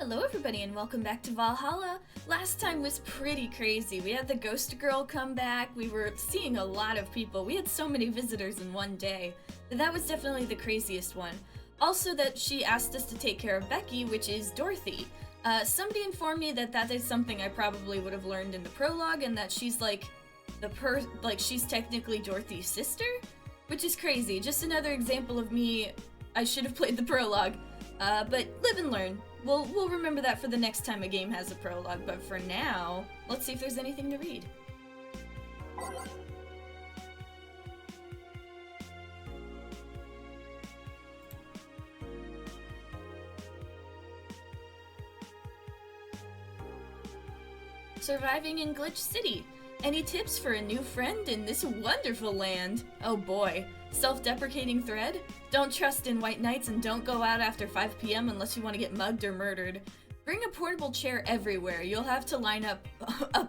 Hello everybody and welcome back to Valhalla. Last time was pretty crazy. We had the ghost girl come back, we were seeing a lot of people, we had so many visitors in one day. That was definitely the craziest one. Also that she asked us to take care of Becky, which is Dorothy. Somebody informed me that that is something I probably would have learned in the prologue and that she's like she's technically Dorothy's sister? Which is crazy, just another example of me, I should have played the prologue. But live and learn. We'll remember that for the next time a game has a prologue, but for now, let's see if there's anything to read. Surviving in Glitch City. Any tips for a new friend in this wonderful land? Oh boy. Self-deprecating thread? Don't trust in white knights and don't go out after 5 p.m. unless you want to get mugged or murdered. Bring a portable chair everywhere. You'll have to line up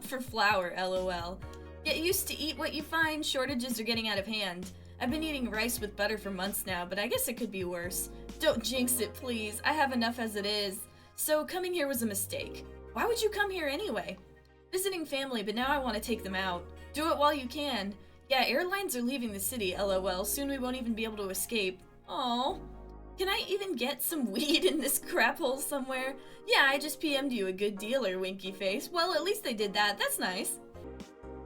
for flour, lol. Get used to eat what you find. Shortages are getting out of hand. I've been eating rice with butter for months now, but I guess it could be worse. Don't jinx it, please. I have enough as it is. So coming here was a mistake. Why would you come here anyway? Visiting family, but now I want to take them out. Do it while you can. Yeah, airlines are leaving the city, lol. Soon we won't even be able to escape. Aww. Can I even get some weed in this crap hole somewhere? Yeah, I just PM'd you a good dealer, winky face. Well, at least they did that. That's nice.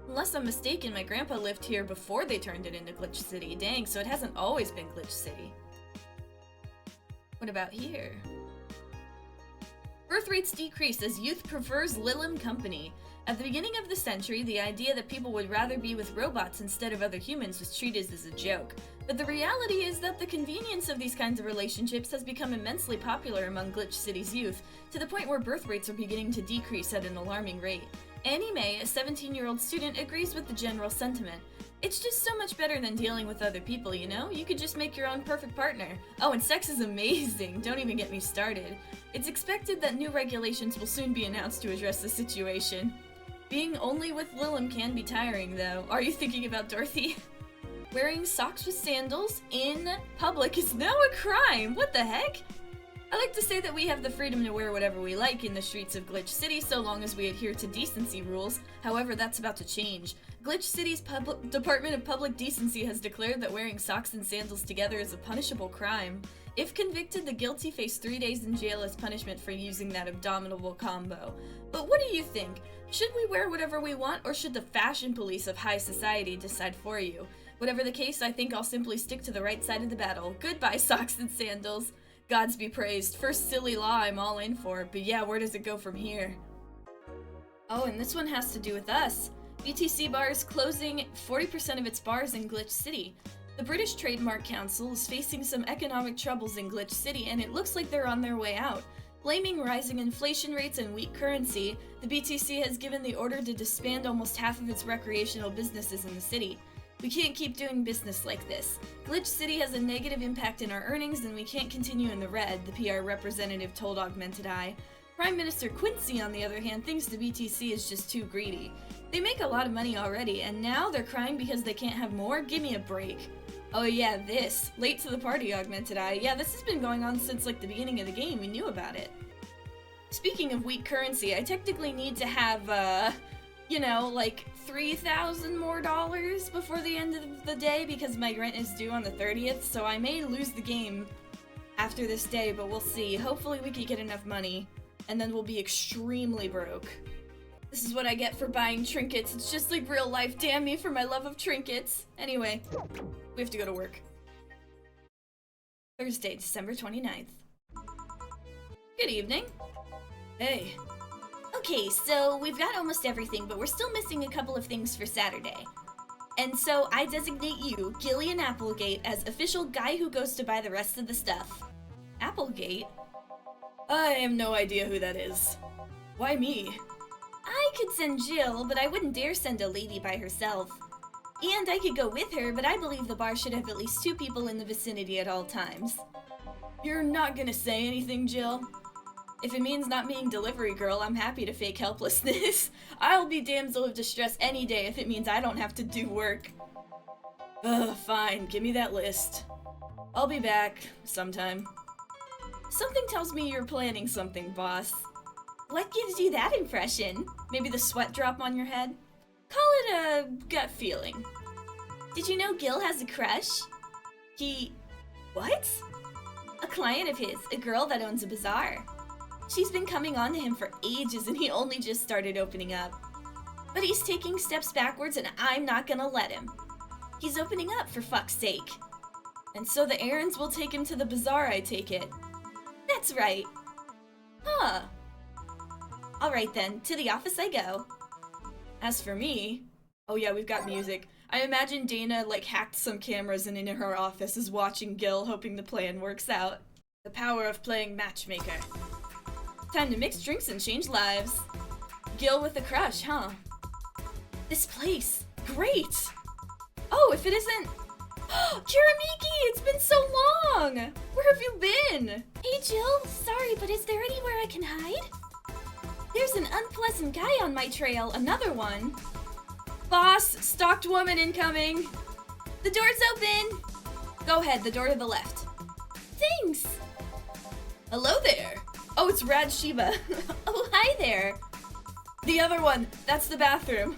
Unless I'm mistaken, my grandpa lived here before they turned it into Glitch City. Dang, so it hasn't always been Glitch City. What about here? Birth rates decrease as youth prefers Lilim company. At the beginning of the century, the idea that people would rather be with robots instead of other humans was treated as a joke. But the reality is that the convenience of these kinds of relationships has become immensely popular among Glitch City's youth, to the point where birth rates are beginning to decrease at an alarming rate. Annie Mae, a 17-year-old student, agrees with the general sentiment. It's just so much better than dealing with other people, you know? You could just make your own perfect partner. Oh, and sex is amazing. Don't even get me started. It's expected that new regulations will soon be announced to address the situation. Being only with Lilim can be tiring, though. Are you thinking about Dorothy? Wearing socks with sandals in public is now a crime! What the heck? I like to say that we have the freedom to wear whatever we like in the streets of Glitch City so long as we adhere to decency rules. However, that's about to change. Glitch City's Department of Public Decency has declared that wearing socks and sandals together is a punishable crime. If convicted, the guilty face 3 days in jail as punishment for using that abominable combo. But what do you think? Should we wear whatever we want, or should the fashion police of high society decide for you? Whatever the case, I think I'll simply stick to the right side of the battle. Goodbye, socks and sandals. Gods be praised. First silly law I'm all in for, but yeah, where does it go from here? Oh, and this one has to do with us. BTC Bar is closing 40% of its bars in Glitch City. The British Trademark Council is facing some economic troubles in Glitch City, and it looks like they're on their way out. Blaming rising inflation rates and weak currency, the BTC has given the order to disband almost half of its recreational businesses in the city. We can't keep doing business like this. Glitch City has a negative impact in our earnings and we can't continue in the red, the PR representative told Augmented Eye. Prime Minister Quincy, on the other hand, thinks the BTC is just too greedy. They make a lot of money already, and now they're crying because they can't have more? Give me a break. Oh yeah, this. Late to the party, Augmented Eye. Yeah, this has been going on since like the beginning of the game. We knew about it. Speaking of weak currency, I technically need to have, you know, like 3,000 more dollars before the end of the day because my rent is due on the 30th, so I may lose the game after this day, but we'll see. Hopefully we can get enough money, and then we'll be extremely broke. This is what I get for buying trinkets. It's just like real life. Damn me for my love of trinkets. Anyway, we have to go to work. Thursday, December 29th. Good evening. Hey. Okay, so we've got almost everything, but we're still missing a couple of things for Saturday. And so I designate you, Gillian Applegate, as official guy who goes to buy the rest of the stuff. Applegate? I have no idea who that is. Why me? I could send Jill, but I wouldn't dare send a lady by herself. And I could go with her, but I believe the bar should have at least 2 people in the vicinity at all times. You're not gonna say anything, Jill? If it means not being delivery girl, I'm happy to fake helplessness. I'll be damsel of distress any day if it means I don't have to do work. Fine, give me that list. I'll be back sometime. Something tells me you're planning something, boss. What gives you that impression? Maybe the sweat drop on your head? Call it a gut feeling. Did you know Gil has a crush? What? A client of his, a girl that owns a bazaar. She's been coming on to him for ages and he only just started opening up. But he's taking steps backwards and I'm not gonna let him. He's opening up, for fuck's sake. And so the errands will take him to the bazaar, I take it. That's right. Huh. Alright then, to the office I go. As for me... Oh yeah, we've got music. I imagine Dana, hacked some cameras and in her office is watching Gil, hoping the plan works out. The power of playing matchmaker. Time to mix drinks and change lives. Gil with a crush, huh? This place. Great! Oh, if it isn't... Kiramiki! It's been so long! Where have you been? Hey Jill, sorry, but is there anywhere I can hide? There's an unpleasant guy on my trail, another one. Boss, stalked woman incoming. The door's open! Go ahead, the door to the left. Thanks! Hello there! Oh, it's Rad Shiba. Oh, hi there! The other one, that's the bathroom.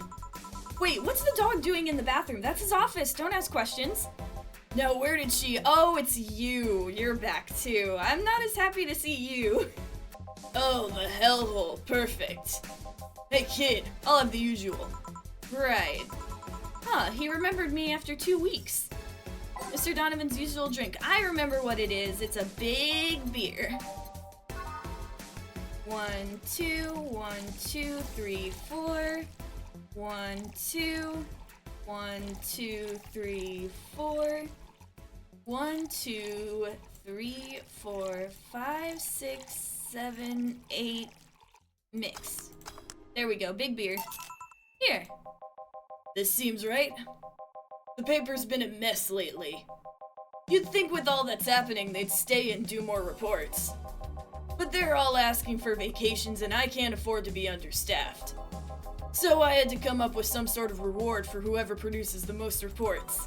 Wait, what's the dog doing in the bathroom? That's his office, don't ask questions. No, where did she? Oh, it's you. You're back too. I'm not as happy to see you. Oh, the hellhole, perfect. Hey kid, I'll have the usual. Right. Huh, he remembered me after 2 weeks. Mr. Donovan's usual drink. I remember what it is. It's a big beer. 1, 2, 1, 2, 3, 4. 1, 2. 1, 2, 3, 4. 1, 2, 3, 4, 5, 6, 7, 8. Mix. There we go, big beer. Here. This seems right. The paper's been a mess lately. You'd think with all that's happening they'd stay and do more reports. But they're all asking for vacations and I can't afford to be understaffed. So I had to come up with some sort of reward for whoever produces the most reports.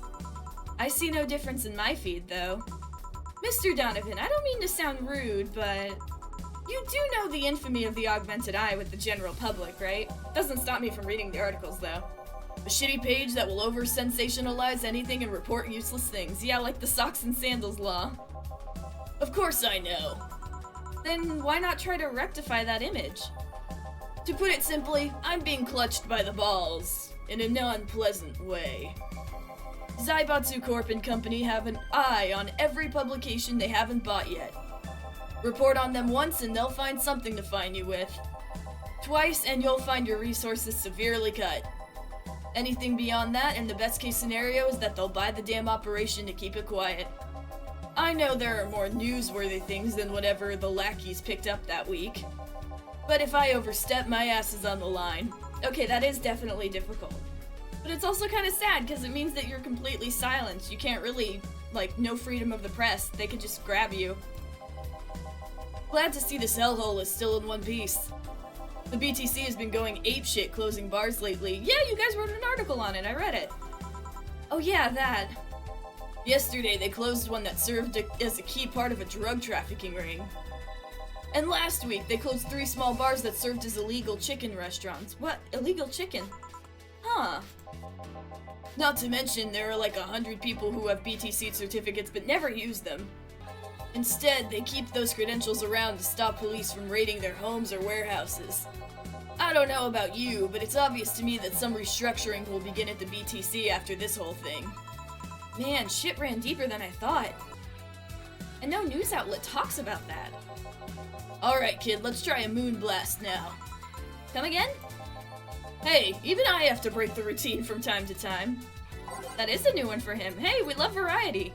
I see no difference in my feed, though. Mr. Donovan, I don't mean to sound rude, but... You do know the infamy of the augmented eye with the general public, right? Doesn't stop me from reading the articles, though. A shitty page that will over-sensationalize anything and report useless things. Yeah, like the socks and sandals law. Of course I know. Then why not try to rectify that image? To put it simply, I'm being clutched by the balls, in a non-pleasant way. Zaibatsu Corp and Company have an eye on every publication they haven't bought yet. Report on them once and they'll find something to fine you with. Twice and you'll find your resources severely cut. Anything beyond that, and the best case scenario is that they'll buy the damn operation to keep it quiet. I know there are more newsworthy things than whatever the lackeys picked up that week. But if I overstep, my ass is on the line. Okay, that is definitely difficult. But it's also kind of sad, because it means that you're completely silenced. You can't really, no freedom of the press. They could just grab you. Glad to see this hellhole is still in one piece. The BTC has been going apeshit closing bars lately. Yeah, you guys wrote an article on it, I read it. Oh yeah, that. Yesterday they closed one that served as a key part of a drug trafficking ring. And last week they closed 3 small bars that served as illegal chicken restaurants. What? Illegal chicken? Huh. Not to mention there are 100 people who have BTC certificates but never use them. Instead, they keep those credentials around to stop police from raiding their homes or warehouses. I don't know about you, but it's obvious to me that some restructuring will begin at the BTC after this whole thing. Man, shit ran deeper than I thought. And no news outlet talks about that. Alright kid, let's try a moon blast now. Come again? Hey, even I have to break the routine from time to time. That is a new one for him. Hey, we love variety.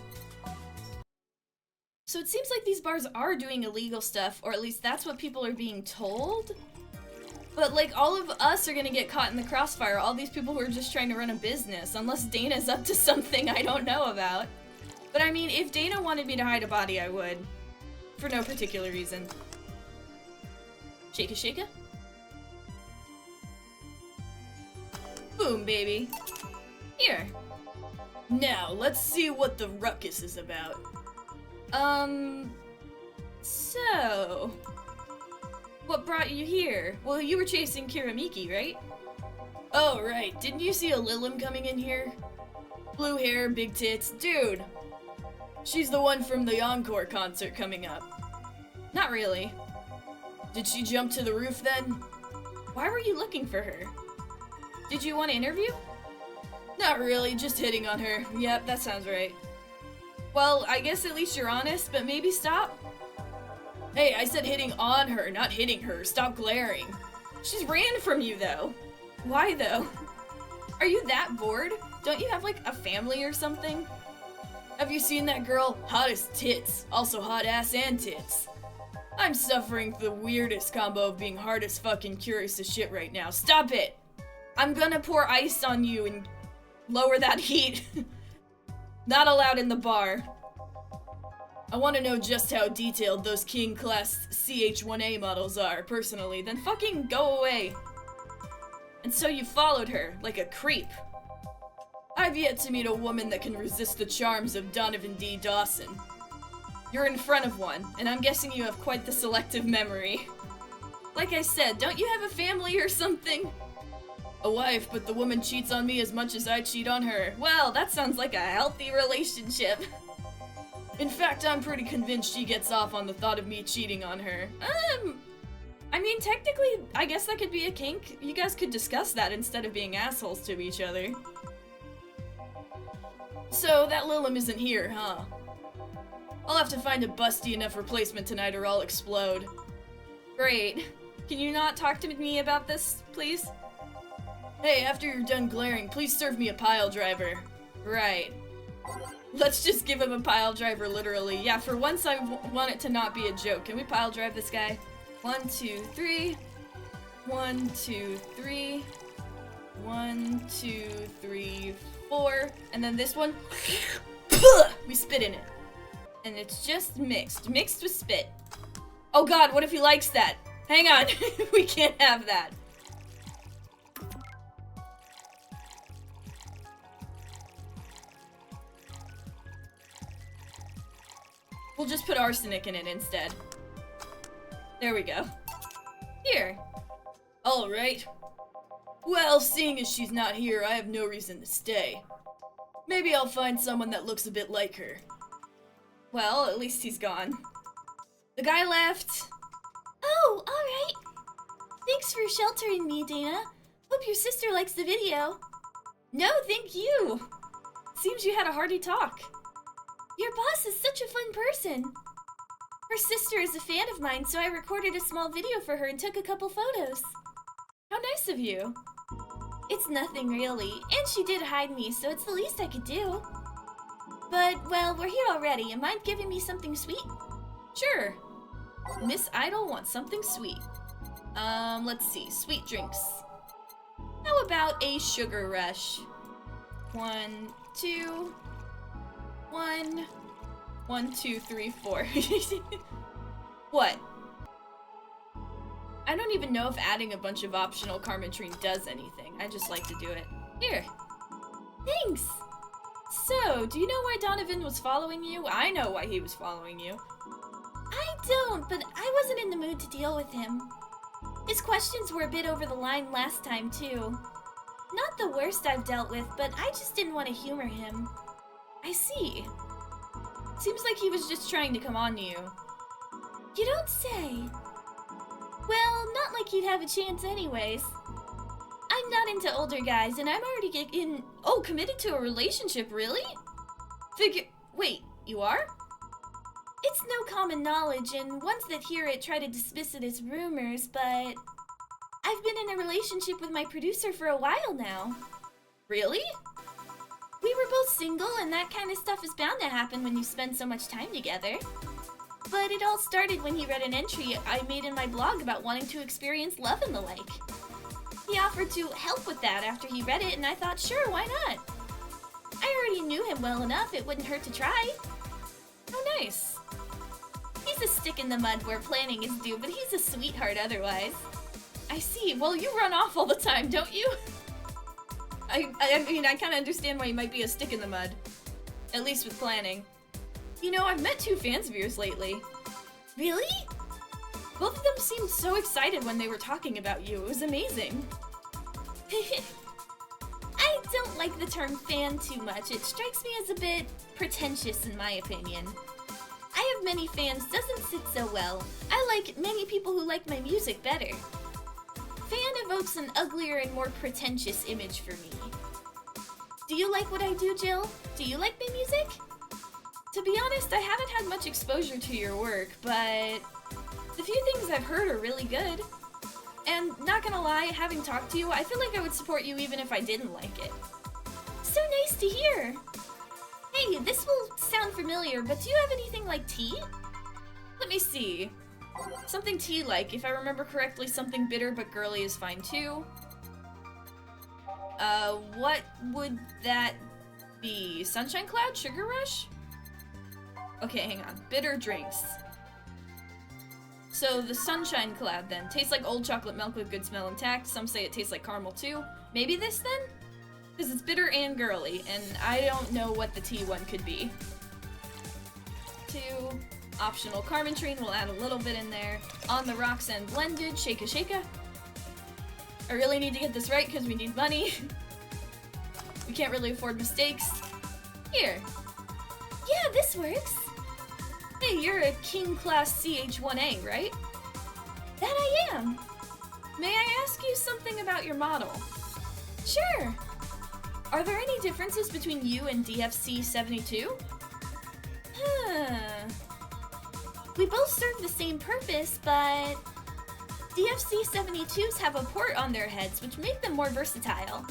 So it seems like these bars are doing illegal stuff, or at least that's what people are being told. But all of us are gonna get caught in the crossfire, all these people who are just trying to run a business, unless Dana's up to something I don't know about. But I mean, if Dana wanted me to hide a body, I would. For no particular reason. Shaka shaka. Boom, baby. Here. Now, let's see what the ruckus is about. So, what brought you here? Well, you were chasing Kiramiki, right? Oh, right. Didn't you see a Lilim coming in here? Blue hair, big tits. Dude! She's the one from the Encore concert coming up. Not really. Did she jump to the roof then? Why were you looking for her? Did you want to interview? Not really, just hitting on her. Yep, that sounds right. Well, I guess at least you're honest, but maybe stop? Hey, I said hitting on her, not hitting her. Stop glaring. She's ran from you, though. Why, though? Are you that bored? Don't you have, like, a family or something? Have you seen that girl? Hot as tits. Also hot ass and tits. I'm suffering the weirdest combo of being hard as fuck and curious as shit right now. Stop it! I'm gonna pour ice on you and lower that heat. Not allowed in the bar. I want to know just how detailed those King Class CH-1A models are, personally. Then fucking go away. And so you followed her, like a creep. I've yet to meet a woman that can resist the charms of Donovan D. Dawson. You're in front of one, and I'm guessing you have quite the selective memory. Like I said, don't you have a family or something? A wife, but the woman cheats on me as much as I cheat on her. Well, that sounds like a healthy relationship. In fact, I'm pretty convinced she gets off on the thought of me cheating on her. I mean, technically, I guess that could be a kink. You guys could discuss that instead of being assholes to each other. So, that Lilim isn't here, huh? I'll have to find a busty enough replacement tonight or I'll explode. Great. Can you not talk to me about this, please? Hey, after you're done glaring, please serve me a pile driver. Right. Let's just give him a pile driver, literally. Yeah, for once I want it to not be a joke. Can we pile drive this guy? 1, 2, 3. 1, 2, 3. 1, 2, 3, 4. And then this one. We spit in it. And it's just mixed. Mixed with spit. Oh god, what if he likes that? Hang on. We can't have that. We'll just put arsenic in it instead. There we go. Here. Alright. Well, seeing as she's not here, I have no reason to stay. Maybe I'll find someone that looks a bit like her. Well, at least he's gone. The guy left. Oh, alright. Thanks for sheltering me, Dana. Hope your sister likes the video. No, thank you. Seems you had a hearty talk. Your boss is such a fun person. Her sister is a fan of mine, so I recorded a small video for her and took a couple photos. How nice of you. It's nothing really, and she did hide me, so it's the least I could do. But, well, we're here already. You mind giving me something sweet? Sure. Miss Idol wants something sweet. Let's see. Sweet drinks. How about a sugar rush? 1, 2... 1, 1, 2, 3, 4. What? I don't even know if adding a bunch of optional Carmentrine does anything. I just like to do it. Here. Thanks. So, do you know why Donovan was following you? I know why he was following you. I don't, but I wasn't in the mood to deal with him. His questions were a bit over the line last time, too. Not the worst I've dealt with, but I just didn't want to humor him. I see. Seems like he was just trying to come on to you. You don't say. Well, not like he'd have a chance anyways. I'm not into older guys, and I'm already committed to a relationship, really? Wait, you are? It's no common knowledge, and ones that hear it try to dismiss it as rumors, but I've been in a relationship with my producer for a while now. Really? We were both single, and that kind of stuff is bound to happen when you spend so much time together. But it all started when he read an entry I made in my blog about wanting to experience love and the like. He offered to help with that after he read it, and I thought, sure, why not? I already knew him well enough, it wouldn't hurt to try. How nice. He's a stick in the mud where planning is due, but he's a sweetheart otherwise. I see. Well, you run off all the time, don't you? I mean, I kind of understand why you might be a stick in the mud. At least with planning. You know, I've met 2 fans of yours lately. Really? Both of them seemed so excited when they were talking about you. It was amazing. I don't like the term fan too much. It strikes me as a bit pretentious in my opinion. I have many fans doesn't sit so well. I like many people who like my music better. Fan evokes an uglier and more pretentious image for me. Do you like what I do, Jill? Do you like my music? To be honest, I haven't had much exposure to your work, but the few things I've heard are really good. And not gonna lie, having talked to you, I feel like I would support you even if I didn't like it. So nice to hear! Hey, this will sound familiar, but do you have anything like tea? Let me see. Something tea-like. If I remember correctly, something bitter but girly is fine too. What would that be? Sunshine Cloud? Sugar Rush? Okay, hang on. Bitter drinks. So the Sunshine Cloud then. Tastes like old chocolate milk with good smell intact. Some say it tastes like caramel too. Maybe this then? Because it's bitter and girly, and I don't know what the tea one could be. 2. Optional Carmentrine, we'll add a little bit in there. On the Rocks and blended, shaka shaka. I really need to get this right because we need money. We can't really afford mistakes. Here. Yeah, this works. Hey, you're a King Class CH1A, right? That I am. May I ask you something about your model? Sure. Are there any differences between you and DFC-72? We both serve the same purpose, but DFC-72s have a port on their heads, which make them more versatile.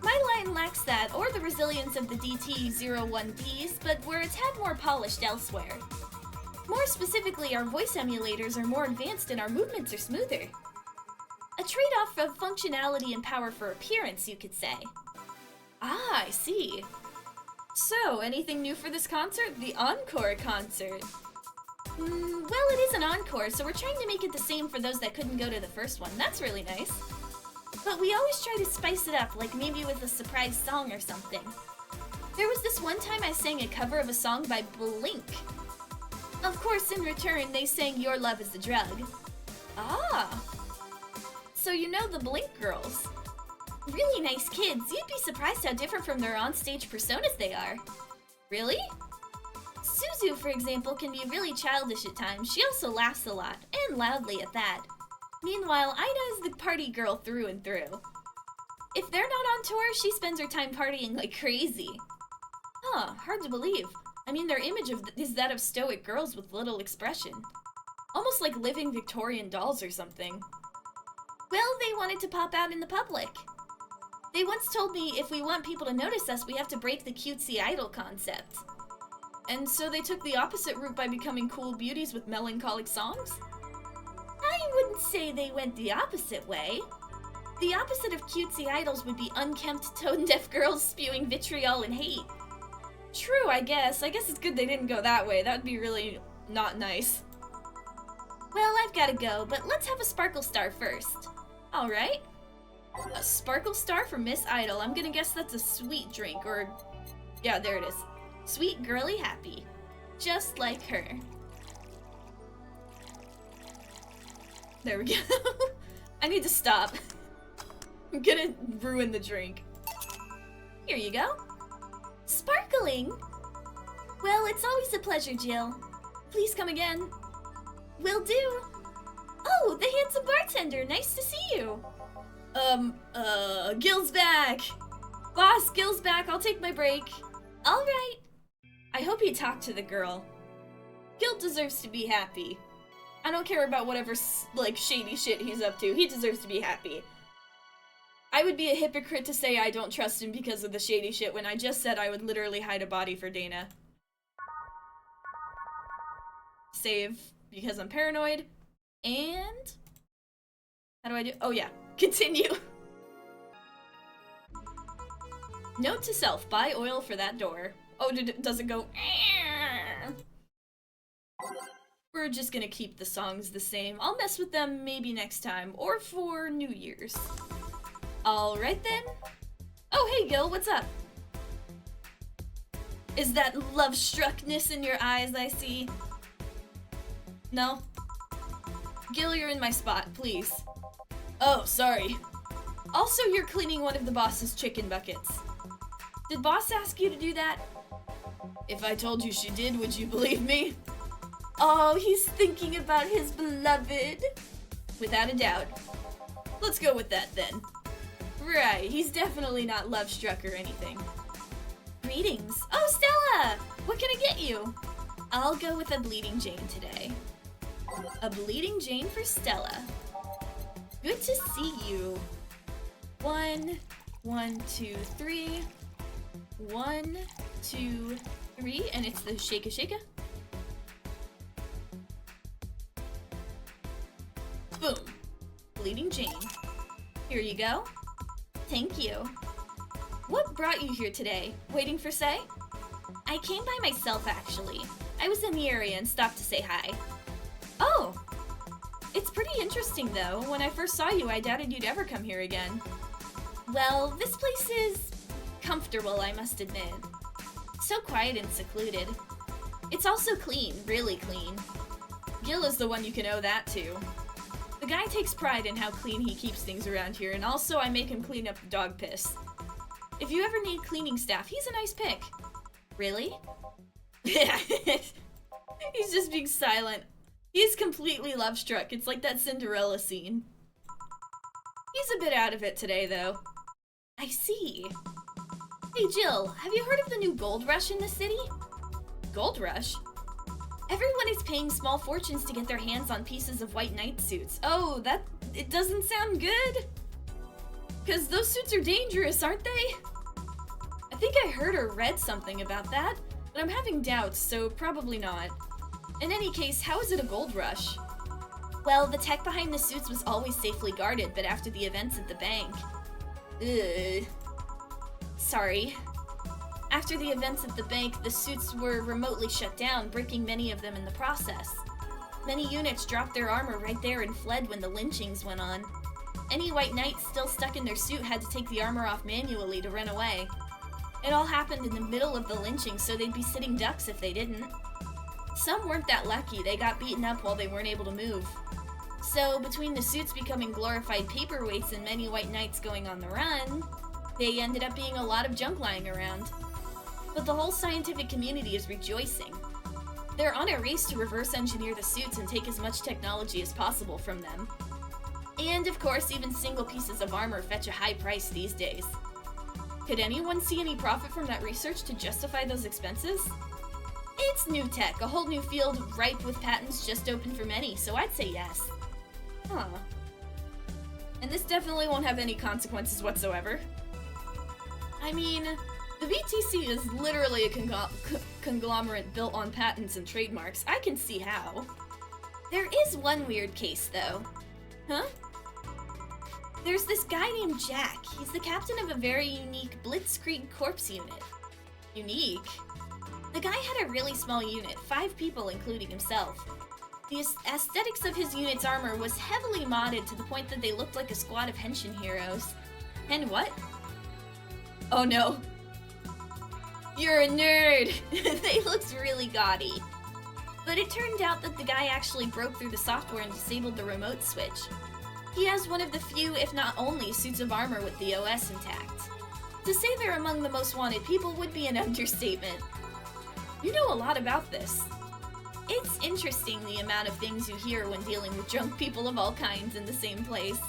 My line lacks that, or the resilience of the DT-01Bs, but we're a tad more polished elsewhere. More specifically, our voice emulators are more advanced and our movements are smoother. A trade-off of functionality and power for appearance, you could say. Ah, I see. So, anything new for this concert? The Encore concert. Well, it is an encore, so we're trying to make it the same for those that couldn't go to the first one. That's really nice. But we always try to spice it up, like maybe with a surprise song or something. There was this one time I sang a cover of a song by Blink. Of course, in return, they sang Your Love is a Drug. Ah! So you know the Blink girls. Really nice kids. You'd be surprised how different from their onstage personas they are. Really? Suzu, for example, can be really childish at times. She also laughs a lot, and loudly at that. Meanwhile, Ida is the party girl through and through. If they're not on tour, she spends her time partying like crazy. Huh, hard to believe. I mean, their image is that of stoic girls with little expression. Almost like living Victorian dolls or something. Well, they wanted to pop out in the public. They once told me if we want people to notice us, we have to break the cutesy idol concept. And so they took the opposite route by becoming cool beauties with melancholic songs? I wouldn't say they went the opposite way. The opposite of cutesy idols would be unkempt, tone-deaf girls spewing vitriol and hate. True, I guess. I guess it's good they didn't go that way. That would be really not nice. Well, I've gotta go, but let's have a Sparkle Star first. Alright. A Sparkle Star for Miss Idol. I'm gonna guess that's a sweet drink, or... yeah, there it is. Sweet Girly Happy. Just like her. There we go. I need to stop. I'm gonna ruin the drink. Here you go. Sparkling? Well, it's always a pleasure, Jill. Please come again. Will do. Oh, the handsome bartender. Nice to see you. Gil's back. Boss, Gil's back. I'll take my break. All right. I hope he talked to the girl. Gil deserves to be happy. I don't care about whatever, like, shady shit he's up to. He deserves to be happy. I would be a hypocrite to say I don't trust him because of the shady shit when I just said I would literally hide a body for Dana. Save, because I'm paranoid. And... how do I do? Oh yeah, continue. Note to self, buy oil for that door. Oh, does it go... We're just gonna keep the songs the same. I'll mess with them maybe next time, or for New Year's. Alright then. Oh, hey Gil, what's up? Is that love-struckness in your eyes I see? No? Gil, you're in my spot, please. Oh, sorry. Also, you're cleaning one of the boss's chicken buckets. Did boss ask you to do that? If I told you she did, would you believe me? Oh, he's thinking about his beloved. Without a doubt. Let's go with that then. Right, he's definitely not love-struck or anything. Greetings. Oh, Stella! What can I get you? I'll go with a Bleeding Jane today. A Bleeding Jane for Stella. Good to see you. 1, 2, 3. 1, 2, 3, and it's the shaka. Boom. Bleeding Jane. Here you go. Thank you. What brought you here today? Waiting for Say? I came by myself, actually. I was in the area and stopped to say hi. Oh! It's pretty interesting, though. When I first saw you, I doubted you'd ever come here again. Well, this place is comfortable, I must admit. So quiet and secluded. It's also clean, really clean. Gil is the one you can owe that to. The guy takes pride in how clean he keeps things around here, and also I make him clean up the dog piss. If you ever need cleaning staff, he's a nice pick. Really? Yeah. He's just being silent. He's completely love-struck. It's like that Cinderella scene. He's a bit out of it today, though. I see. Hey, Jill, have you heard of the new gold rush in the city? Gold rush? Everyone is paying small fortunes to get their hands on pieces of white knight suits. Oh, it doesn't sound good. Because those suits are dangerous, aren't they? I think I heard or read something about that, but I'm having doubts, so probably not. In any case, how is it a gold rush? Well, the tech behind the suits was always safely guarded, but after the events at the bank... Ugh. Sorry. After the events at the bank, the suits were remotely shut down, breaking many of them in the process. Many units dropped their armor right there and fled when the lynchings went on. Any white knights still stuck in their suit had to take the armor off manually to run away. It all happened in the middle of the lynching, so they'd be sitting ducks if they didn't. Some weren't that lucky, they got beaten up while they weren't able to move. So, between the suits becoming glorified paperweights and many white knights going on the run, they ended up being a lot of junk lying around. But the whole scientific community is rejoicing. They're on a race to reverse engineer the suits and take as much technology as possible from them. And of course, even single pieces of armor fetch a high price these days. Could anyone see any profit from that research to justify those expenses? It's new tech, a whole new field ripe with patents just open for many, so I'd say yes. Huh. And this definitely won't have any consequences whatsoever. I mean, the BTC is literally a conglomerate built on patents and trademarks. I can see how. There is one weird case, though. Huh? There's this guy named Jack. He's the captain of a very unique Blitzkrieg Corps unit. Unique? The guy had a really small unit, 5 people including himself. The aesthetics of his unit's armor was heavily modded to the point that they looked like a squad of henshin heroes. And what? Oh no. You're a nerd! They looked really gaudy. But it turned out that the guy actually broke through the software and disabled the remote switch. He has one of the few, if not only, suits of armor with the OS intact. To say they're among the most wanted people would be an understatement. You know a lot about this. It's interesting the amount of things you hear when dealing with drunk people of all kinds in the same place.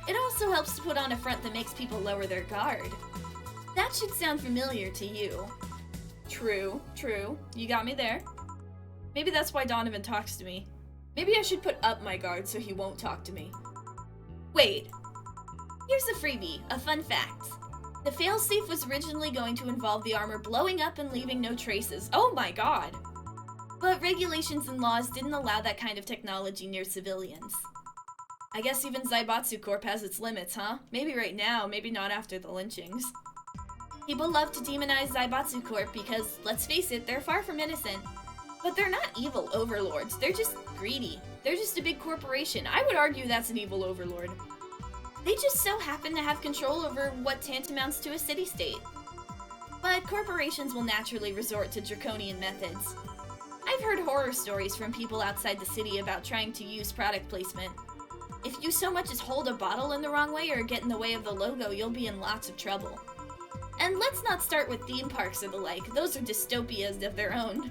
It also helps to put on a front that makes people lower their guard. That should sound familiar to you. True, true. You got me there. Maybe that's why Donovan talks to me. Maybe I should put up my guard so he won't talk to me. Wait. Here's a freebie, a fun fact. The failsafe was originally going to involve the armor blowing up and leaving no traces. Oh my god! But regulations and laws didn't allow that kind of technology near civilians. I guess even Zaibatsu Corp has its limits, huh? Maybe right now, maybe not after the lynchings. People love to demonize Zaibatsu Corp because, let's face it, they're far from innocent. But they're not evil overlords, they're just greedy. They're just a big corporation. I would argue that's an evil overlord. They just so happen to have control over what tantamounts to a city-state. But corporations will naturally resort to draconian methods. I've heard horror stories from people outside the city about trying to use product placement. If you so much as hold a bottle in the wrong way or get in the way of the logo, you'll be in lots of trouble. And let's not start with theme parks or the like, those are dystopias of their own.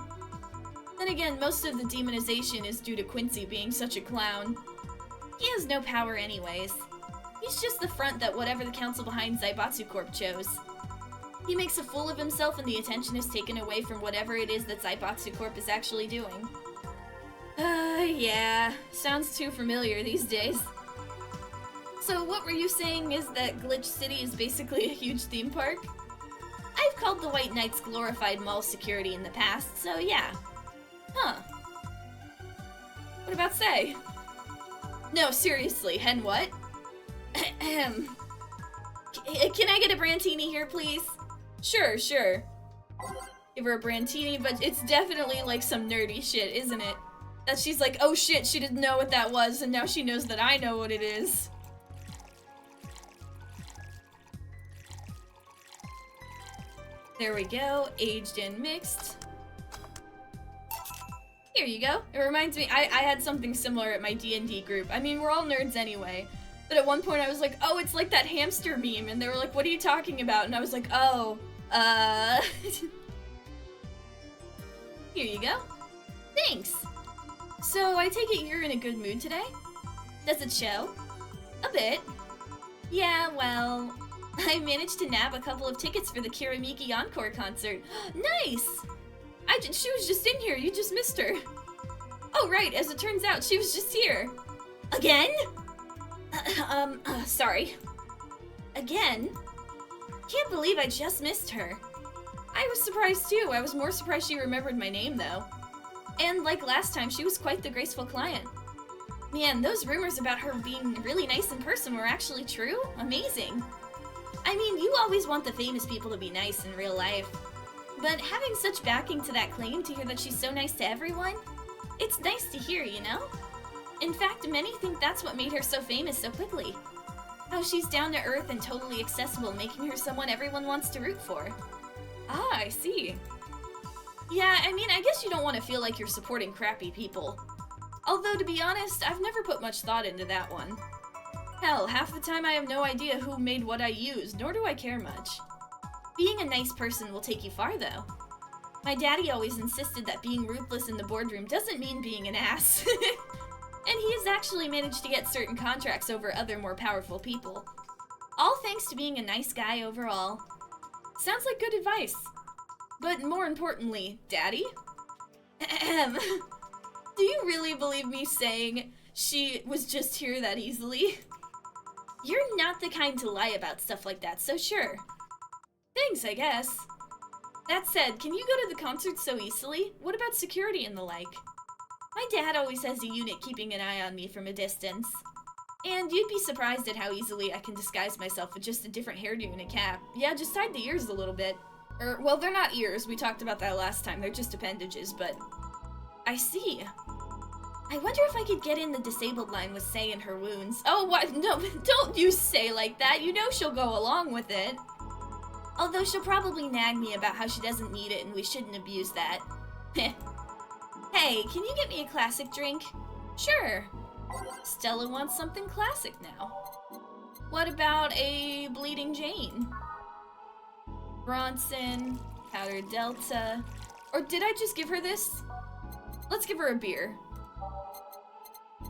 Then again, most of the demonization is due to Quincy being such a clown. He has no power anyways. He's just the front that whatever the council behind Zaibatsu Corp chose. He makes a fool of himself and the attention is taken away from whatever it is that Zaibatsu Corp is actually doing. Yeah. Sounds too familiar these days. So what were you saying is that Glitch City is basically a huge theme park? I've called the White Knights glorified mall security in the past, so yeah. Huh. What about Say? No, seriously, hen what? Can I get a Brantini here, please? Sure. Give her a Brantini, but it's definitely like some nerdy shit, isn't it? That she's like, oh shit, she didn't know what that was, and now she knows that I know what it is. There we go, aged and mixed. Here you go. It reminds me, I had something similar at my D&D group. I mean, we're all nerds anyway. But at one point I was like, oh, it's like that hamster meme. And they were like, what are you talking about? And I was like, oh, Here you go. Thanks. So I take it you're in a good mood today? Does it show? A bit. Yeah, well, I managed to nab a couple of tickets for the Kiramiki Encore concert. Nice! She was just in here, you just missed her. Oh right, as it turns out, she was just here. Again? Sorry. Again? Can't believe I just missed her. I was surprised too. I was more surprised she remembered my name though. And like last time, she was quite the graceful client. Man, those rumors about her being really nice in person were actually true? Amazing. I mean, you always want the famous people to be nice in real life. But having such backing to that claim to hear that she's so nice to everyone, it's nice to hear, you know? In fact, many think that's what made her so famous so quickly. How she's down to earth and totally accessible, making her someone everyone wants to root for. Ah, I see. Yeah, I mean, I guess you don't want to feel like you're supporting crappy people. Although, to be honest, I've never put much thought into that one. Hell, half the time I have no idea who made what I use, nor do I care much. Being a nice person will take you far, though. My daddy always insisted that being ruthless in the boardroom doesn't mean being an ass. And he has actually managed to get certain contracts over other more powerful people. All thanks to being a nice guy overall. Sounds like good advice. But more importantly, Daddy? Do you really believe me saying she was just here that easily? You're not the kind to lie about stuff like that, so sure. Thanks, I guess. That said, can you go to the concert so easily? What about security and the like? My dad always has a unit keeping an eye on me from a distance. And you'd be surprised at how easily I can disguise myself with just a different hairdo and a cap. Yeah, just hide the ears a little bit. Well, they're not ears, we talked about that last time, they're just appendages, but... I see. I wonder if I could get in the disabled line with Say and her wounds. Oh, what? No, don't you say like that, you know she'll go along with it. Although she'll probably nag me about how she doesn't need it and we shouldn't abuse that. Hey, can you get me a classic drink? Sure. Stella wants something classic now. What about a Bleeding Jane? Bronson, Powder Delta, or did I just give her this? Let's give her a beer.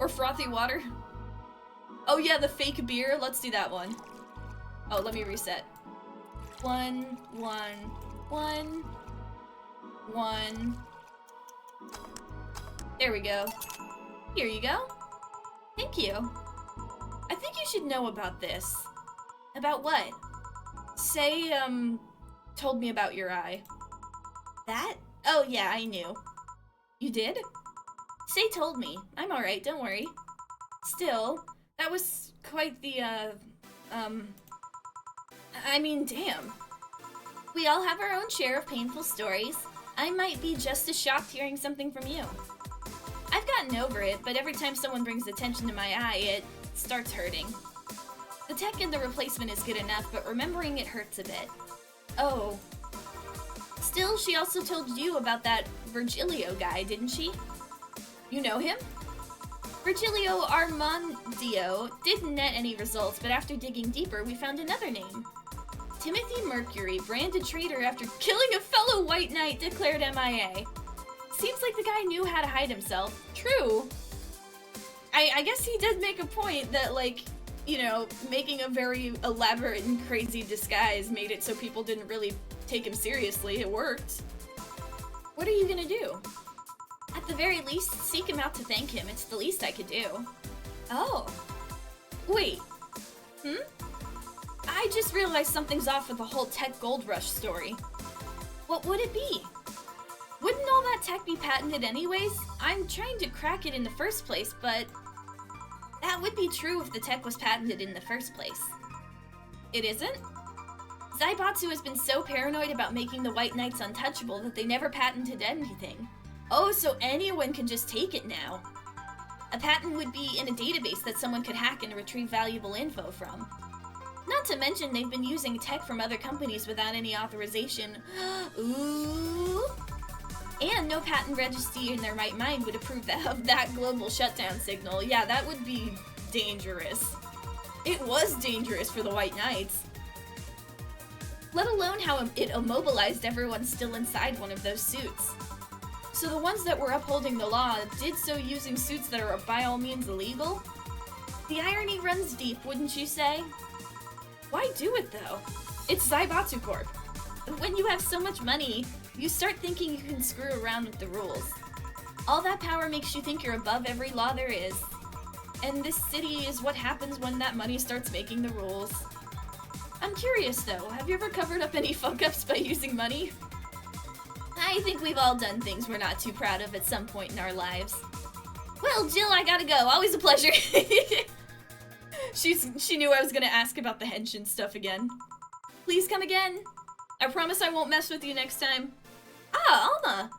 Or frothy water. Oh yeah, the fake beer, let's do that one. Oh, let me reset. 1, 1, 1, 1. There we go. Here you go. Thank you. I think you should know about this. About what? Say, told me about your eye. That? Oh yeah, I knew. You did? Say told me. I'm alright, don't worry. Still, that was quite the, I mean, damn. We all have our own share of painful stories. I might be just as shocked hearing something from you. I've gotten over it, but every time someone brings attention to my eye, it starts hurting. The tech in the replacement is good enough, but remembering it hurts a bit. Oh. Still, she also told you about that Virgilio guy, didn't she? You know him? Virgilio Armandio didn't net any results, but after digging deeper, we found another name. Timothy Mercury, branded traitor after killing a fellow white knight, declared MIA. Seems like the guy knew how to hide himself. True. I guess he did make a point that, like, you know, making a very elaborate and crazy disguise made it so people didn't really take him seriously. It worked. What are you gonna do? At the very least, seek him out to thank him. It's the least I could do. Oh. Wait. I just realized something's off with the whole tech gold rush story. What would it be? Wouldn't all that tech be patented anyways? I'm trying to crack it in the first place, but that would be true if the tech was patented in the first place. It isn't? Zaibatsu has been so paranoid about making the White Knights untouchable that they never patented anything. Oh, so anyone can just take it now. A patent would be in a database that someone could hack and retrieve valuable info from. Not to mention they've been using tech from other companies without any authorization. Ooh. And no patent registry in their right mind would approve of that global shutdown signal. Yeah, that would be dangerous. It was dangerous for the White Knights. Let alone how it immobilized everyone still inside one of those suits. So the ones that were upholding the law did so using suits that are by all means illegal? The irony runs deep, wouldn't you say? Why do it though? It's Zaibatsu Corp. When you have so much money, you start thinking you can screw around with the rules. All that power makes you think you're above every law there is. And this city is what happens when that money starts making the rules. I'm curious though, have you ever covered up any fuck-ups by using money? I think we've all done things we're not too proud of at some point in our lives. Well, Jill, I gotta go. Always a pleasure. She knew I was gonna ask about the henshin stuff again. Please come again. I promise I won't mess with you next time. Ah, Alma.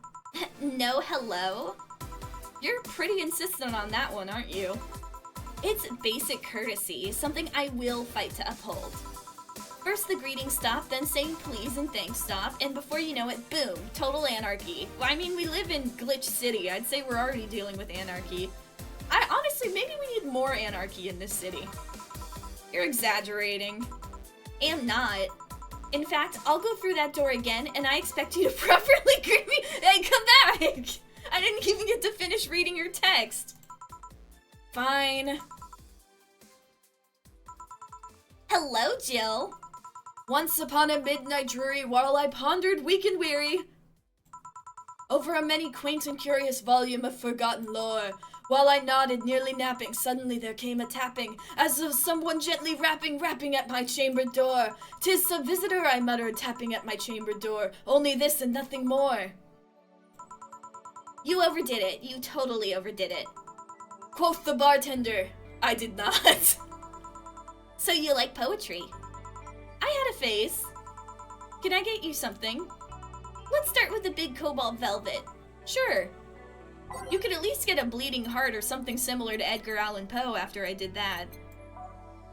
No, hello. You're pretty insistent on that one, aren't you? It's basic courtesy, something I will fight to uphold. First the greeting stop, then saying please and thanks stop, and before you know it, boom, total anarchy. Well, I mean, we live in Glitch City. I'd say we're already dealing with anarchy. Honestly, maybe we need more anarchy in this city. You're exaggerating. Am not. In fact, I'll go through that door again, and I expect you to properly greet me. Hey, come back! I didn't even get to finish reading your text. Fine. Hello, Jill. Once upon a midnight dreary, while I pondered weak and weary over a many quaint and curious volume of forgotten lore, while I nodded, nearly napping, suddenly there came a tapping, as of someone gently rapping at my chamber door. "'Tis some visitor," I muttered, tapping at my chamber door. "Only this and nothing more." You overdid it. You totally overdid it. Quoth the bartender. I did not. So you like poetry? I had a phase. Can I get you something? Let's start with the big cobalt velvet. Sure. You could at least get a bleeding heart or something similar to Edgar Allan Poe after I did that.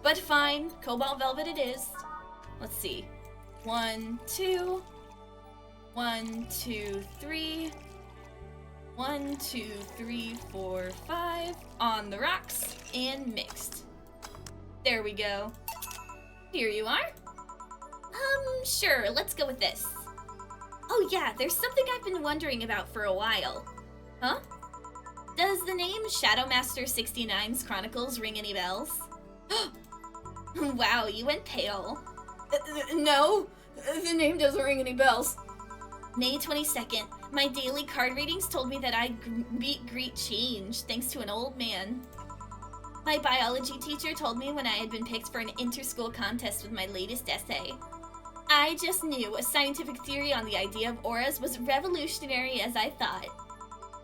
But fine, cobalt velvet it is. Let's see. 1, 2. 1, 2, 3. 1, 2, 3, 4, 5. On the rocks and mixed. There we go. Here you are. Sure, let's go with this. Oh yeah, there's something I've been wondering about for a while. Huh? Does the name Shadowmaster 69's Chronicles ring any bells? Wow, you went pale. No, the name doesn't ring any bells. May 22nd, my daily card readings told me that I'd meet great change thanks to an old man. My biology teacher told me when I had been picked for an inter-school contest with my latest essay. I just knew a scientific theory on the idea of auras was revolutionary as I thought.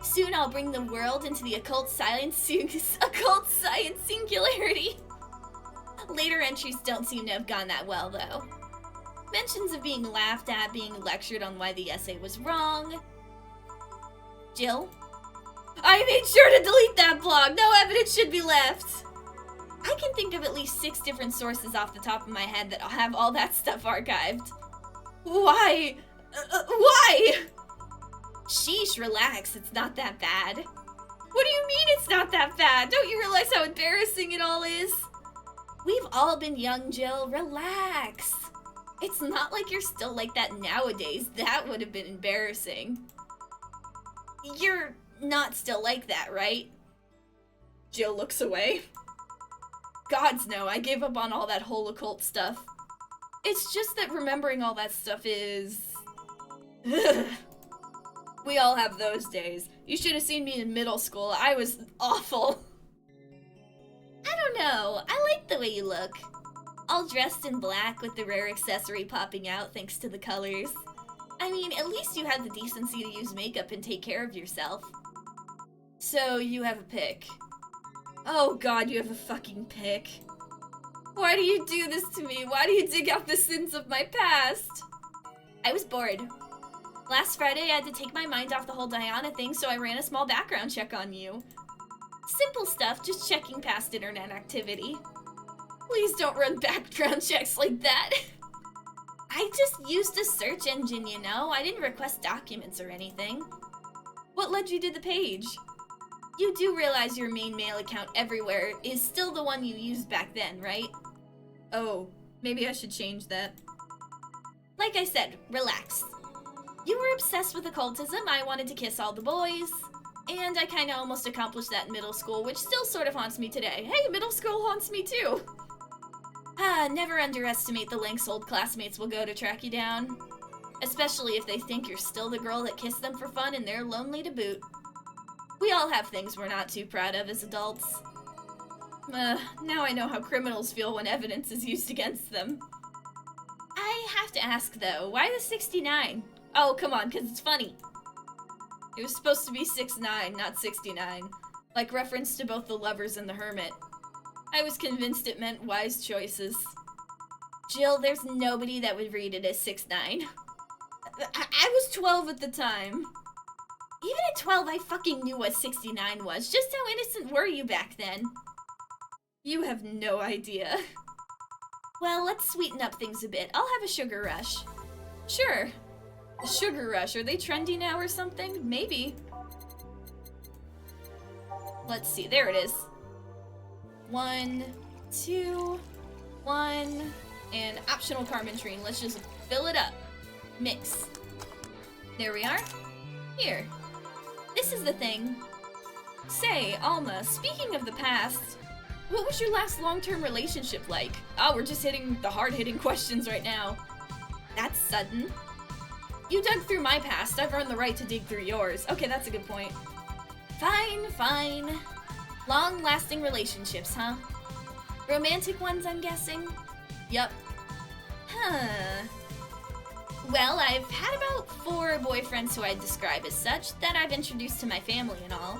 Soon I'll bring the world into the occult science singularity. Later entries don't seem to have gone that well, though. Mentions of being laughed at, being lectured on why the essay was wrong. Jill? I made sure to delete that blog! No evidence should be left! I can think of at least 6 different sources off the top of my head that'll have all that stuff archived. Why? Why? Sheesh, relax, it's not that bad. What do you mean it's not that bad? Don't you realize how embarrassing it all is? We've all been young, Jill. Relax. It's not like you're still like that nowadays. That would have been embarrassing. You're not still like that, right? Jill looks away. Gods no, I gave up on all that whole occult stuff. It's just that remembering all that stuff is... We all have those days. You should have seen me in middle school. I was awful. I don't know. I like the way you look. All dressed in black with the rare accessory popping out thanks to the colors. I mean, at least you had the decency to use makeup and take care of yourself. So, you have a pick. Oh god, you have a fucking pick. Why do you do this to me? Why do you dig out the sins of my past? I was bored. Last Friday, I had to take my mind off the whole Diana thing, so I ran a small background check on you. Simple stuff, just checking past internet activity. Please don't run background checks like that. I just used a search engine, you know? I didn't request documents or anything. What led you to the page? You do realize your main mail account everywhere is still the one you used back then, right? Oh, maybe I should change that. Like I said, relax. You were obsessed with occultism, I wanted to kiss all the boys, and I kinda almost accomplished that in middle school, which still sort of haunts me today. Hey, middle school haunts me too! Never underestimate the lengths old classmates will go to track you down. Especially if they think you're still the girl that kissed them for fun and they're lonely to boot. We all have things we're not too proud of as adults. Now I know how criminals feel when evidence is used against them. I have to ask though, why the 69? Oh, come on, 'cause it's funny. It was supposed to be 6'9", not 69. Like reference to both the lovers and the hermit. I was convinced it meant wise choices. Jill, there's nobody that would read it as 6'9". I was 12 at the time. Even at 12, I fucking knew what 69 was. Just how innocent were you back then? You have no idea. Well, let's sweeten up things a bit. I'll have a sugar rush. Sure. A sugar rush, are they trendy now or something? Maybe. Let's see, there it is. 1, 2, 1, and optional Carmentrine. Let's just fill it up. Mix. There we are. Here. This is the thing. Say, Alma, speaking of the past, what was your last long-term relationship like? Oh, we're just hitting the hard-hitting questions right now. That's sudden. You dug through my past, I've earned the right to dig through yours. Okay, that's a good point. Fine, fine. Long-lasting relationships, huh? Romantic ones, I'm guessing? Yup. Huh. Well, I've had about 4 boyfriends who I'd describe as such that I've introduced to my family and all.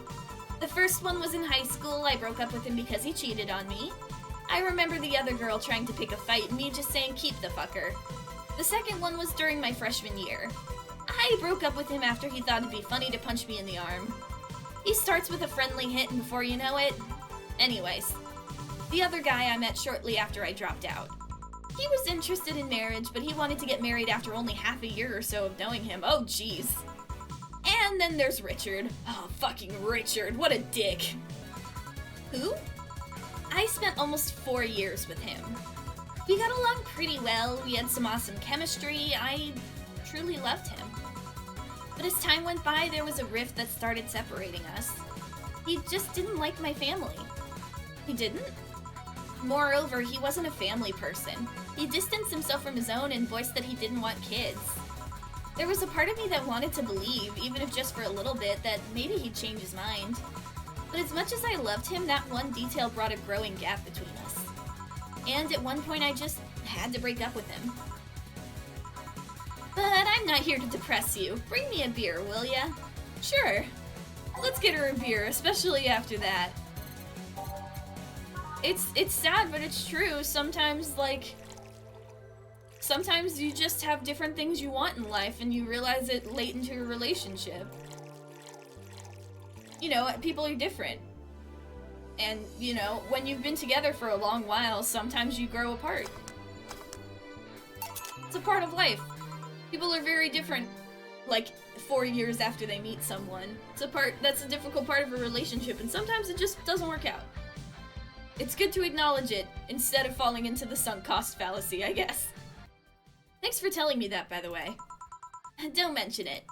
The first one was in high school. I broke up with him because he cheated on me. I remember the other girl trying to pick a fight and me just saying keep the fucker. The second one was during my freshman year. I broke up with him after he thought it'd be funny to punch me in the arm. He starts with a friendly hit and before you know it... Anyways, the other guy I met shortly after I dropped out. He was interested in marriage, but he wanted to get married after only half a year or so of knowing him. Oh, jeez. And then there's Richard. Oh, fucking Richard, what a dick. Who? I spent almost 4 years with him. We got along pretty well, we had some awesome chemistry, I truly loved him. But as time went by, there was a rift that started separating us. He just didn't like my family. He didn't? Moreover, he wasn't a family person. He distanced himself from his own and voiced that he didn't want kids. There was a part of me that wanted to believe, even if just for a little bit, that maybe he'd change his mind. But as much as I loved him, that one detail brought a growing gap between us. And at one point I just had to break up with him. But I'm not here to depress you. Bring me a beer, will ya? Sure. Let's get her a beer, especially after that. It's sad, but it's true. Sometimes you just have different things you want in life and you realize it late into your relationship. You know, people are different. And, you know, when you've been together for a long while, sometimes you grow apart. It's a part of life. People are very different, like, 4 years after they meet someone. That's a difficult part of a relationship, and sometimes it just doesn't work out. It's good to acknowledge it, instead of falling into the sunk cost fallacy, I guess. Thanks for telling me that, by the way. Don't mention it.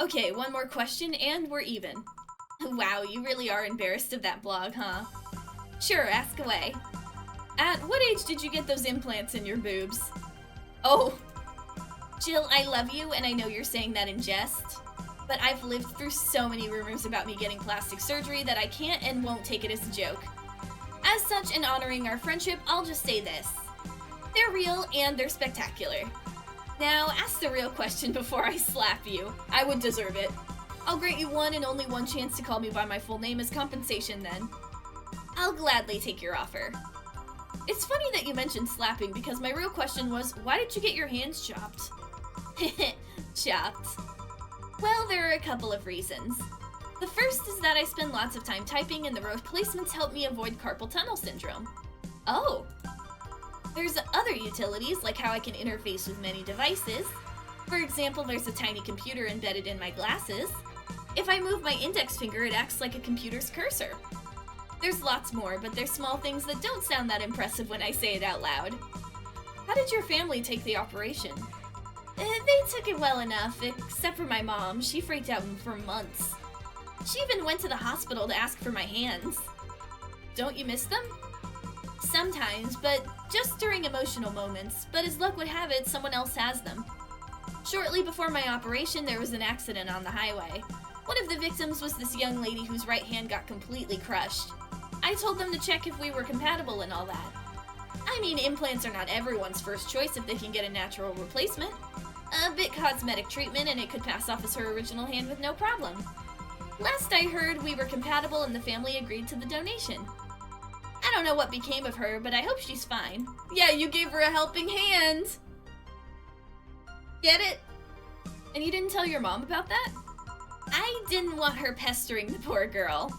Okay, one more question, and we're even. Wow, you really are embarrassed of that blog, huh? Sure, ask away. At what age did you get those implants in your boobs? Oh. Jill, I love you, and I know you're saying that in jest, but I've lived through so many rumors about me getting plastic surgery that I can't and won't take it as a joke. As such, in honoring our friendship, I'll just say this. They're real, and they're spectacular. Now, ask the real question before I slap you. I would deserve it. I'll grant you one and only one chance to call me by my full name as compensation, then. I'll gladly take your offer. It's funny that you mentioned slapping, because my real question was, why did you get your hands chopped? Chopped. Well, there are a couple of reasons. The first is that I spend lots of time typing, and the replacements help me avoid carpal tunnel syndrome. Oh. There's other utilities, like how I can interface with many devices. For example, there's a tiny computer embedded in my glasses. If I move my index finger, it acts like a computer's cursor. There's lots more, but they're small things that don't sound that impressive when I say it out loud. How did your family take the operation? They took it well enough, except for my mom. She freaked out for months. She even went to the hospital to ask for my hands. Don't you miss them? Sometimes, but just during emotional moments. But as luck would have it, someone else has them. Shortly before my operation, there was an accident on the highway. One of the victims was this young lady whose right hand got completely crushed. I told them to check if we were compatible and all that. I mean, implants are not everyone's first choice if they can get a natural replacement. A bit cosmetic treatment and it could pass off as her original hand with no problem. Last I heard, we were compatible and the family agreed to the donation. I don't know what became of her, but I hope she's fine. Yeah, you gave her a helping hand! Get it? And you didn't tell your mom about that? I didn't want her pestering the poor girl.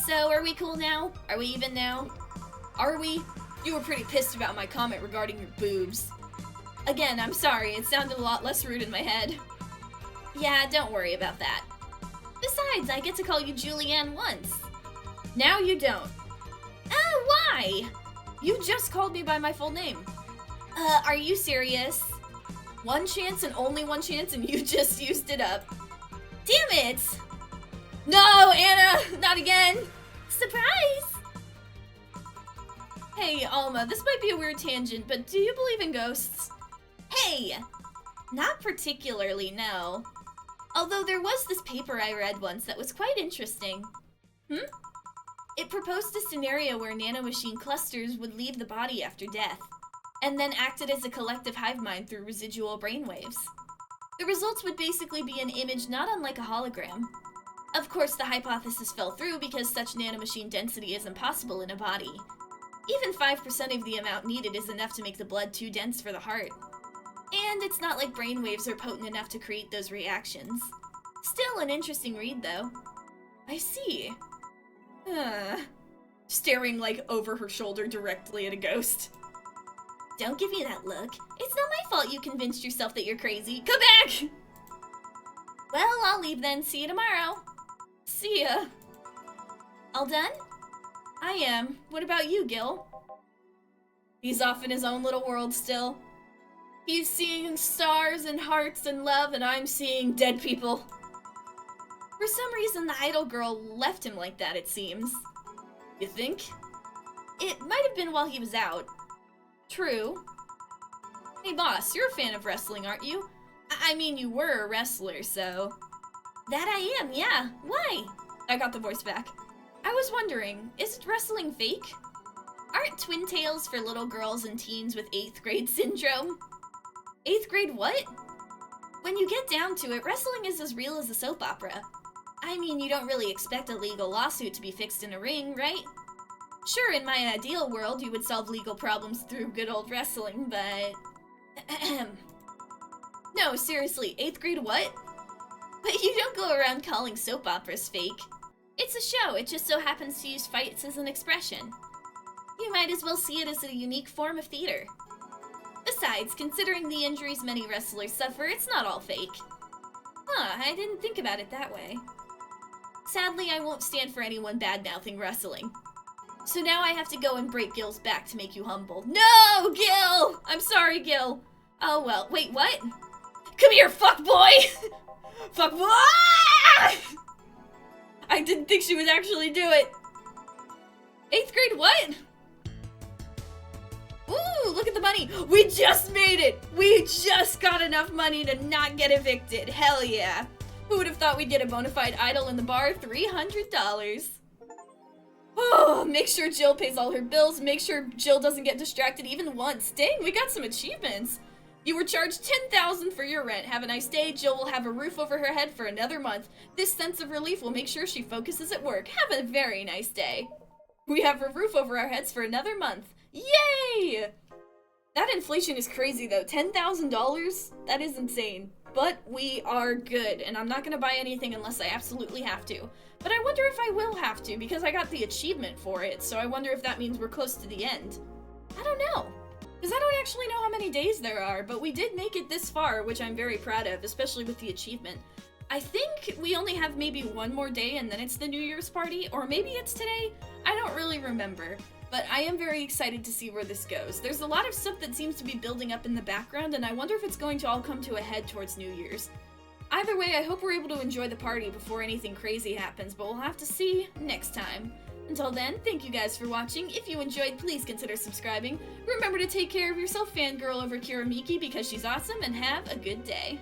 So, are we cool now? Are we even now? Are we? You were pretty pissed about my comment regarding your boobs. Again, I'm sorry, it sounded a lot less rude in my head. Yeah, don't worry about that. Besides, I get to call you Julianne once. Now you don't. Why? You just called me by my full name. Are you serious? One chance and only one chance, and you just used it up. Damn it! No, Anna! Not again! Surprise! Hey, Alma, this might be a weird tangent, but do you believe in ghosts? Hey! Not particularly, no. Although there was this paper I read once that was quite interesting. It proposed a scenario where nanomachine clusters would leave the body after death, and then acted as a collective hive mind through residual brainwaves. The results would basically be an image not unlike a hologram. Of course, the hypothesis fell through because such nanomachine density is impossible in a body. Even 5% of the amount needed is enough to make the blood too dense for the heart. And it's not like brainwaves are potent enough to create those reactions. Still an interesting read, though. I see. Staring, like, over her shoulder directly at a ghost. Don't give me that look. It's not my fault you convinced yourself that you're crazy. Come back! Well, I'll leave then. See you tomorrow. See ya. All done? I am. What about you, Gil? He's off in his own little world still. He's seeing stars and hearts and love, and I'm seeing dead people. For some reason, the idol girl left him like that, it seems. You think? It might have been while he was out. True. Hey, boss, you're a fan of wrestling, aren't you? I mean, you were a wrestler, so... That I am, yeah. Why? I got the voice back. I was wondering, is wrestling fake? Aren't twin tails for little girls and teens with 8th grade syndrome? 8th grade what? When you get down to it, wrestling is as real as a soap opera. I mean, you don't really expect a legal lawsuit to be fixed in a ring, right? Sure, in my ideal world, you would solve legal problems through good old wrestling, but... No, seriously, 8th grade what? But you don't go around calling soap operas fake. It's a show, it just so happens to use fights as an expression. You might as well see it as a unique form of theater. Besides, considering the injuries many wrestlers suffer, it's not all fake. Huh, I didn't think about it that way. Sadly, I won't stand for anyone bad-mouthing wrestling. So now I have to go and break Gil's back to make you humble. No, Gil! I'm sorry, Gil. Oh well, wait, what? Come here, fuckboy! Fuckboy! I didn't think she would actually do it. 8th grade what? Ooh, look at the money. We just made it. We just got enough money to not get evicted. Hell yeah. Who would have thought we'd get a bona fide idol in the bar? $300. Oh, make sure Jill pays all her bills. Make sure Jill doesn't get distracted even once. Dang, we got some achievements. You were charged $10,000 for your rent. Have a nice day. Jill will have a roof over her head for another month. This sense of relief will make sure she focuses at work. Have a very nice day. We have a roof over our heads for another month. Yay! That inflation is crazy though. $10,000? That is insane. But we are good, and I'm not gonna buy anything unless I absolutely have to. But I wonder if I will have to, because I got the achievement for it, so I wonder if that means we're close to the end. I don't know. Because I don't actually know how many days there are, but we did make it this far, which I'm very proud of, especially with the achievement. I think we only have maybe one more day and then it's the New Year's party, or maybe it's today? I don't really remember. But I am very excited to see where this goes. There's a lot of stuff that seems to be building up in the background, and I wonder if it's going to all come to a head towards New Year's. Either way, I hope we're able to enjoy the party before anything crazy happens, but we'll have to see next time. Until then, thank you guys for watching. If you enjoyed, please consider subscribing. Remember to take care of yourself, fangirl over Kiramiki, because she's awesome, and have a good day.